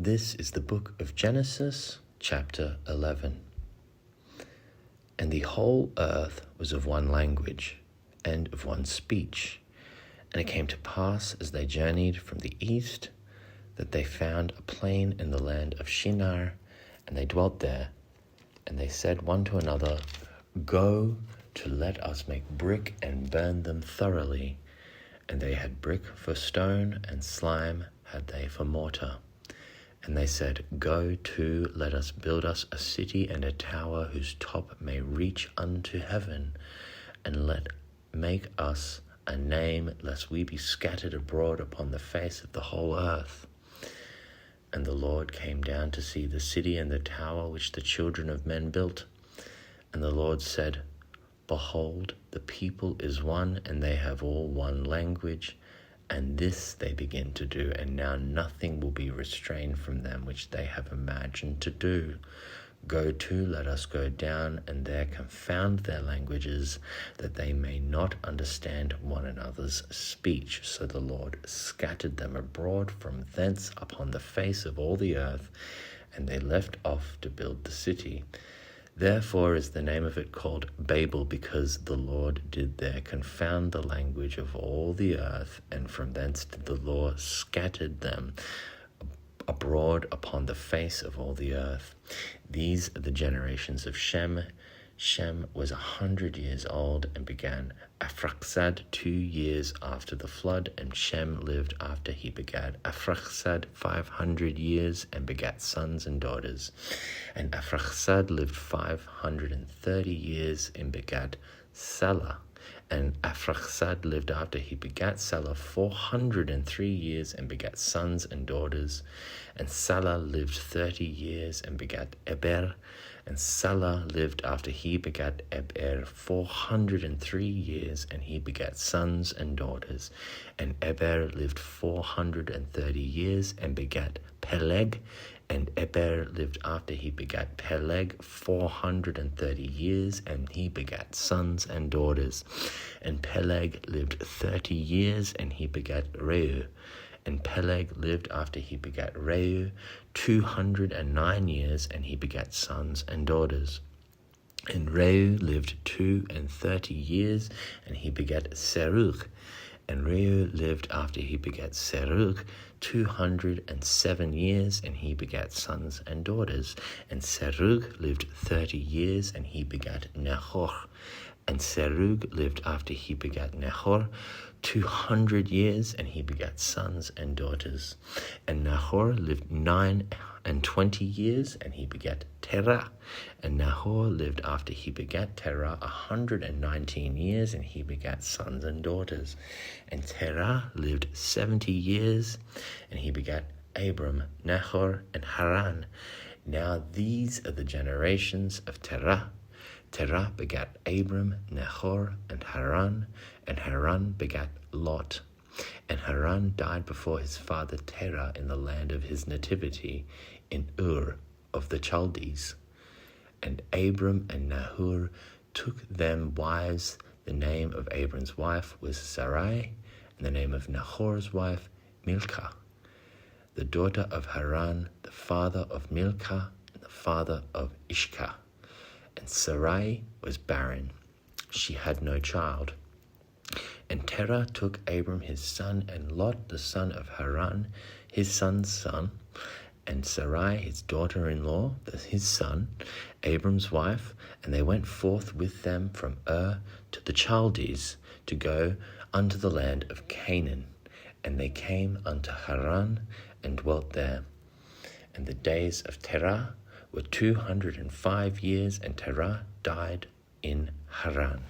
This is the book of Genesis, chapter 11. And the whole earth was of one language and of one speech. And it came to pass, as they journeyed from the east, that they found a plain in the land of Shinar, and they dwelt there. And they said one to another, Go to let us make brick and burn them thoroughly. And they had brick for stone, and slime had they for mortar. And they said, Go to, let us build us a city and a tower whose top may reach unto heaven, and make us a name, lest we be scattered abroad upon the face of the whole earth. And the Lord came down to see the city and the tower which the children of men built. And the Lord said, Behold, the people is one, and they have all one language. And this they begin to do, and now nothing will be restrained from them which they have imagined to do. Go to, let us go down, and there confound their languages, that they may not understand one another's speech. So the Lord scattered them abroad from thence upon the face of all the earth, and they left off to build the city. Therefore is the name of it called Babel, because the Lord did there confound the language of all the earth, and from thence did the Lord scattered them abroad upon the face of all the earth. These are the generations of Shem. Shem was 100 years old and began Arphaxad 2 years after the flood, and Shem lived after he begat Arphaxad 500 years and begat sons and daughters. And Arphaxad lived 530 years and begat Salah. And Arphaxad lived after he begat Salah 403 years and begat sons and daughters. And Salah lived 30 years and begat Eber. And Salah lived after he begat Eber 403 years, and he begat sons and daughters. And Eber lived 430 years and begat Peleg. And Eber lived after he begat Peleg 430 years, and he begat sons and daughters. And Peleg lived 30 years, and he begat Reu. And Peleg lived after he begat Reu 209 years, and he begat sons and daughters. And Reu lived 32 years, and he begat Serug. And Reu lived after he begat Serug 207 years, and he begat sons and daughters. And Serug lived 30 years, and he begat Nahor. And Serug lived after he begat Nahor 200 years, and he begat sons and daughters. And Nahor lived 29 years, and he begat Terah. And Nahor lived after he begat Terah 119 years, and he begat sons and daughters. And Terah lived 70 years, and he begat Abram, Nahor, and Haran. Now these are the generations of Terah. Terah begat Abram, Nahor, and Haran begat Lot. And Haran died before his father Terah in the land of his nativity, in Ur of the Chaldees. And Abram and Nahor took them wives. The name of Abram's wife was Sarai, and the name of Nahor's wife Milcah, the daughter of Haran, the father of Milcah, and the father of Ishkah. And Sarai was barren; she had no child. And Terah took Abram his son, and Lot the son of Haran, his son's son, and Sarai his daughter-in-law, his son, Abram's wife, and they went forth with them from Ur to the Chaldees, to go unto the land of Canaan. And they came unto Haran, and dwelt there. And the days of Terah were 205 years, and Terah died in Haran.